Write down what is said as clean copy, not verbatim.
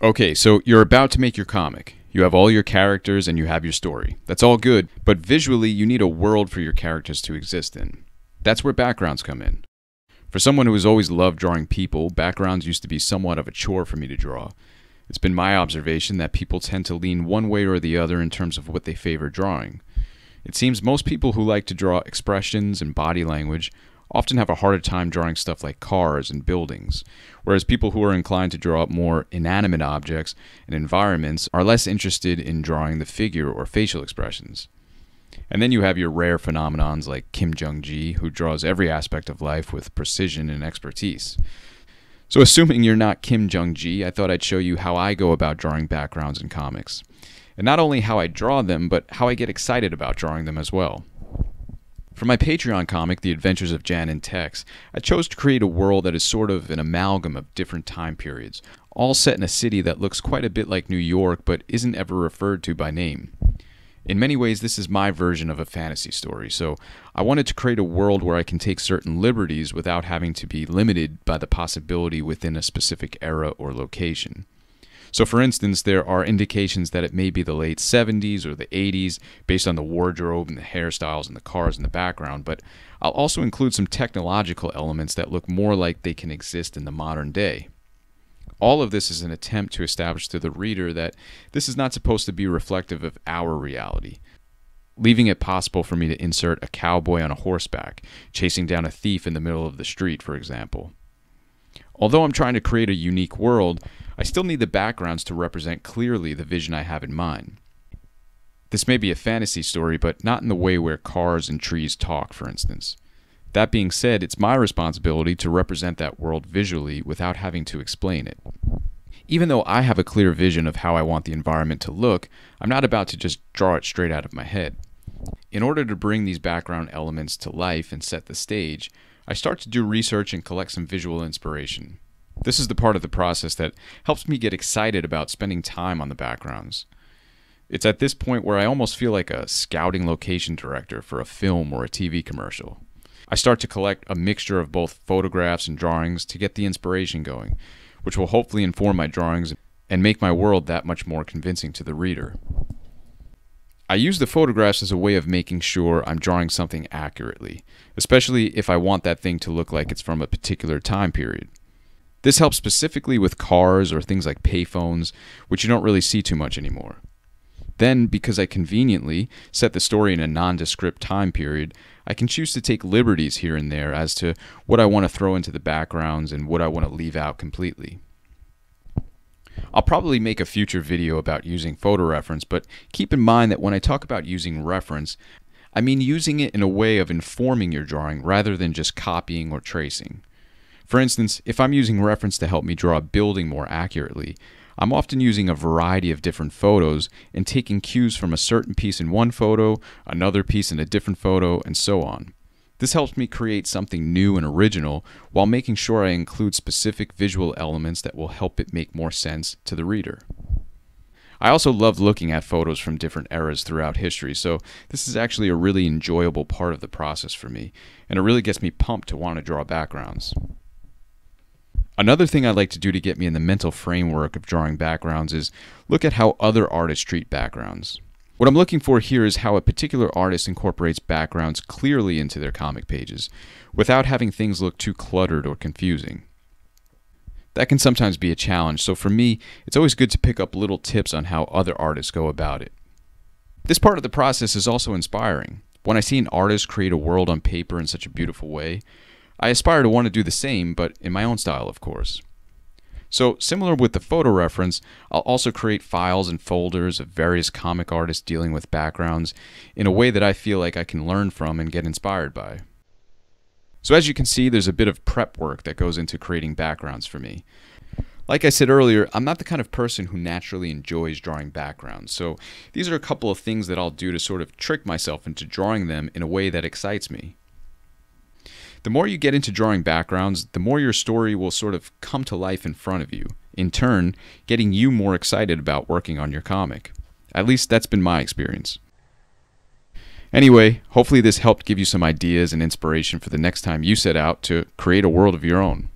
Okay, so you're about to make your comic. You have all your characters and you have your story. That's all good, but visually you need a world for your characters to exist in. That's where backgrounds come in. For someone who has always loved drawing people, backgrounds used to be somewhat of a chore for me to draw. It's been my observation that people tend to lean one way or the other in terms of what they favor drawing. It seems most people who like to draw expressions and body language often have a harder time drawing stuff like cars and buildings, whereas people who are inclined to draw up more inanimate objects and environments are less interested in drawing the figure or facial expressions. And then you have your rare phenomenons like Kim Jung-gi, who draws every aspect of life with precision and expertise. So assuming you're not Kim Jung-gi, I thought I'd show you how I go about drawing backgrounds in comics. And not only how I draw them, but how I get excited about drawing them as well. For my Patreon comic, The Adventures of Jan and Tex, I chose to create a world that is sort of an amalgam of different time periods, all set in a city that looks quite a bit like New York but isn't ever referred to by name. In many ways, this is my version of a fantasy story, so I wanted to create a world where I can take certain liberties without having to be limited by the possibility within a specific era or location. So for instance, there are indications that it may be the late 70s or the 80s based on the wardrobe and the hairstyles and the cars in the background, but I'll also include some technological elements that look more like they can exist in the modern day. All of this is an attempt to establish to the reader that this is not supposed to be reflective of our reality, leaving it possible for me to insert a cowboy on a horseback, chasing down a thief in the middle of the street, for example. Although I'm trying to create a unique world, I still need the backgrounds to represent clearly the vision I have in mind. This may be a fantasy story, but not in the way where cars and trees talk, for instance. That being said, it's my responsibility to represent that world visually without having to explain it. Even though I have a clear vision of how I want the environment to look, I'm not about to just draw it straight out of my head. In order to bring these background elements to life and set the stage, I start to do research and collect some visual inspiration. This is the part of the process that helps me get excited about spending time on the backgrounds. It's at this point where I almost feel like a scouting location director for a film or a TV commercial. I start to collect a mixture of both photographs and drawings to get the inspiration going, which will hopefully inform my drawings and make my world that much more convincing to the reader. I use the photographs as a way of making sure I'm drawing something accurately, especially if I want that thing to look like it's from a particular time period. This helps specifically with cars or things like payphones, which you don't really see too much anymore. Then, because I conveniently set the story in a nondescript time period, I can choose to take liberties here and there as to what I want to throw into the backgrounds and what I want to leave out completely. I'll probably make a future video about using photo reference, but keep in mind that when I talk about using reference, I mean using it in a way of informing your drawing rather than just copying or tracing. For instance, if I'm using reference to help me draw a building more accurately, I'm often using a variety of different photos and taking cues from a certain piece in one photo, another piece in a different photo, and so on. This helps me create something new and original while making sure I include specific visual elements that will help it make more sense to the reader. I also love looking at photos from different eras throughout history, so this is actually a really enjoyable part of the process for me, and it really gets me pumped to want to draw backgrounds. Another thing I like to do to get me in the mental framework of drawing backgrounds is look at how other artists treat backgrounds. What I'm looking for here is how a particular artist incorporates backgrounds clearly into their comic pages, without having things look too cluttered or confusing. That can sometimes be a challenge, so for me, it's always good to pick up little tips on how other artists go about it. This part of the process is also inspiring. When I see an artist create a world on paper in such a beautiful way, I aspire to want to do the same, but in my own style, of course. So, similar with the photo reference, I'll also create files and folders of various comic artists dealing with backgrounds in a way that I feel like I can learn from and get inspired by. So as you can see, there's a bit of prep work that goes into creating backgrounds for me. Like I said earlier, I'm not the kind of person who naturally enjoys drawing backgrounds, so these are a couple of things that I'll do to sort of trick myself into drawing them in a way that excites me. The more you get into drawing backgrounds, the more your story will sort of come to life in front of you, in turn, getting you more excited about working on your comic. At least that's been my experience. Anyway, hopefully this helped give you some ideas and inspiration for the next time you set out to create a world of your own.